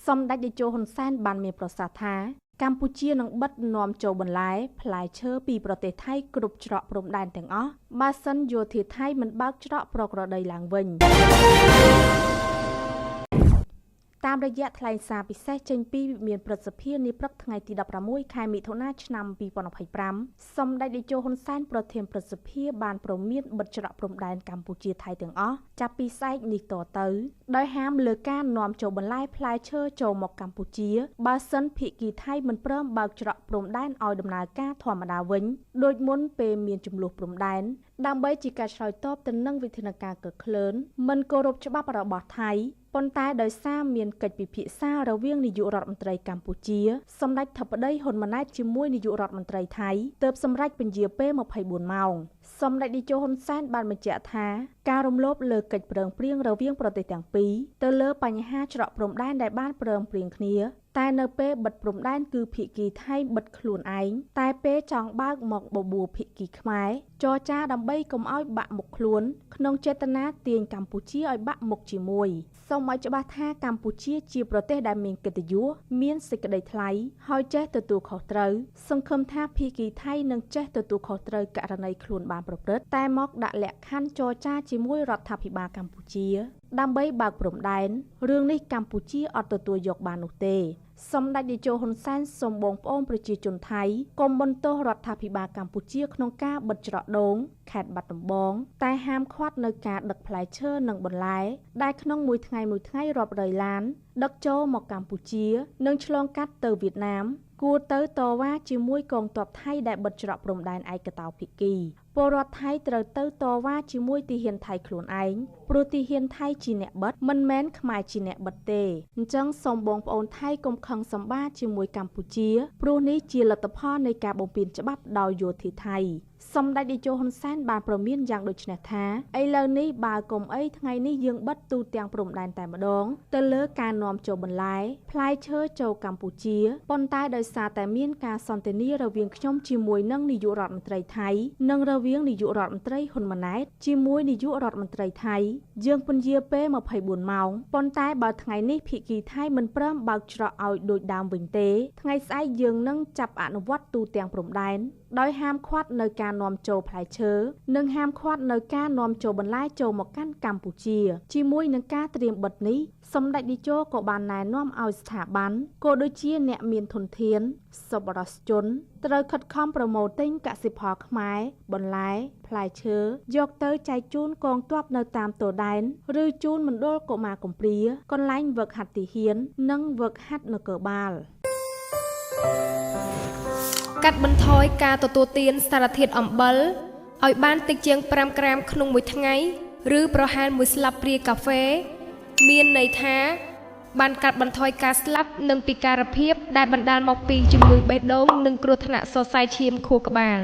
សំដេចតេជោហ៊ុនសែនបានមានប្រសាសន៍ថាកម្ពុជានឹងបិទនាំចូលបន្លែផ្លែឈើពីប្រទេសថៃគ្រប់ច្រកព្រំដែនទាំងអស់បើសិនយោធាថៃមិនបើកច្រកប្រក្រតីឡើងវិញតាមរយៈថ្លែងសារពិសេសចេញពីវិមានព្រឹទ្ធសភានាព្រឹកថ្ងៃទី16ខែមិថុនាឆ្នាំ2025សម្ដេចតេជោហ៊ុនសែនប្រធានព្រឹទ្ធសភាបានព្រមានបិទច្រកព្រំដែនកម្ពុជាថៃទាំងអស់ចាប់ពីស្អែកនេះតទៅដោយហាមលើការនាំចូលបន្លែផ្លែឈើចូលមកកម្ពុជាបើសិនភាគីថៃមិនព្រមបើកច្រកព្រំដែនឲ្យដំណើរការធម្មតាវិញដូចមុនពេលមានចំនួនព្រំដែនដើម្បីជាការឆ្លើយតបទៅនឹងវិធានការកក្លឿនមិនគោរពច្បាប់របស់ថៃប៉ុន្តែដោយសារមានកិច្ចពិភាក្សារវាងនាយករដ្ឋមន្ត្រីកម្ពុជាសម្ដេចធិបតីហ៊ុនម៉ាណែតជាមួយនាយករដ្ឋមន្ត្រីថៃទើបសម្រេចពន្យាពេល24ម៉ោងសម្ដេចតេជោហ៊ុនសែនបានបញ្ជាក់ថាការរំលោភលើកិច្ចព្រមព្រៀងរវាងប្រទេសទាំងពីរទៅលើបញ្ហាច្រកព្រំដែនដែលបានព្រមព្រៀងគ្នាតែនៅពេលបិទព្រំដែនគឺភាគីថៃបិទខ្លួនឯងតែពេលចង់បើកមកបបួលភាគីខ្មែរចរចាដើម្បីកុំឲ្យបាក់មុខខ្លួនក្នុងចេតនាទាញកម្ពុជាឲ្យបាក់មុខជាមួយសូមឲ្យច្បាស់ថាកម្ពុជាជាប្រទេសដែលមានកិត្តិយសមានសេចក្តីថ្លៃហើយចេះទទួលខុសត្រូវសង្ឃឹមថាភាគីថៃនឹងចេះទទួលខុសត្រូវករណីខ្លួនបានប្រព្រឹត្តតែមកដាក់លក្ខខណ្ឌចរចាជាមួយរដ្ឋាភិបាលកម្ពុជាដើម្បីបើកព្រំដែនរឿងនេះកម្ពុជាអត់ទទួលយកបាននោះទេសម្ដេចតេជោហ៊ុនសែនសូមបងប្អូនប្រជាជនថៃកុំបន្ទោសរដ្ឋាភិបាលកម្ពុជាក្នុងការបិទច្រកដូងខេត្តបាត់ដំបងតែហាមឃាត់នៅការដឹកផ្លែឈើនិងបន្លែដែលក្នុងមួយថ្ងៃរាប់រយឡានដឹកចូលមកកម្ពុជានិងឆ្លងកាត់ទៅវៀតណាមគួរទៅតវ៉ាជាមួយកងទ័ពថៃដែលបិទច្រកព្រំដែនឯកតោភាគីពលរដ្ឋថៃត្រូវទៅតវ៉ាជាមួយទាហានថៃខ្លួនឯងព្រោះទាហានថៃជាអ្នកបិទមិនមែនខ្មែរជាអ្នកបិទទេអញ្ចឹងសូមបងប្អូនថៃកុំខឹងសម្បាជាមួយកម្ពុជាព្រោះនេះជាលទ្ធផលនៃការបំពានច្បាប់ដោយយោធាថៃសម្ដេចតេជោហ៊ុនសែនបានប្រមានយ៉ាងដូចនេះថាឥឡូវនេះបើកុំអីថ្ងៃនេះយើងបិទទូទាំងព្រំដែនតែម្ដងទៅលើការនាំចូលបន្លែផ្លែឈើចូលកម្ពុជាប៉ុន្តែដោយសារតែមានការសន្ទនារវាងខ្ញុំជាមួយនឹងនាយករដ្ឋមន្ត្រីថៃនិងរវាងនាយករដ្ឋមន្ត្រីហ៊ុនម៉ាណែតជាមួយនាយករដ្ឋមន្ត្រីថៃយើងពន្យាពេល24ម៉ោងប៉ុន្តែបើថ្ងៃនេះភាគីថៃមិនព្រមបើកច្រកឲ្យដូចដើមវិញទេថ្ងៃស្អែកយើងនឹងចាប់អនុវត្តទូទាំងព្រំដែនដោយហាមឃាត់នៅការនាំចូលផ្លែឈើនិងហាមឃាត់នៅការនាំចូលបន្លែចូលមកកាន់កម្ពុជាជាមួយនឹងការត្រៀមបិទនេះសម្ដេចតេជោក៏បានណែនាំឲ្យស្ថាប័នក៏ដូចជាអ្នកមានធនធានសប្បុរសជនត្រូវខិតខំប្រមូលទិញកសិផលខ្មែរបន្លែផ្លែឈើយកទៅចែកជូនកងទ័ពនៅតាមទដែនឬជូនមណ្ឌលកុមារកំព្រាកន្លែងហ្វឹកហាត់ទាហាននិងហ្វឹកហាត់នគរបាលកាត់បន្ថយការទទួលទានសារធាតុអំបិលឲ្យបានតិចជាង5ក្រាមក្នុងមួយថ្ងៃឬប្រហែល1ស្លាបព្រាកាហ្វេមានន័យថាបានកាត់បន្ថយការស្លាប់និងពិការភាពដែលបណ្ដាលមកពីជំងឺបេះដូងនិងគ្រោះថ្នាក់សរសៃឈាមខួរក្បាល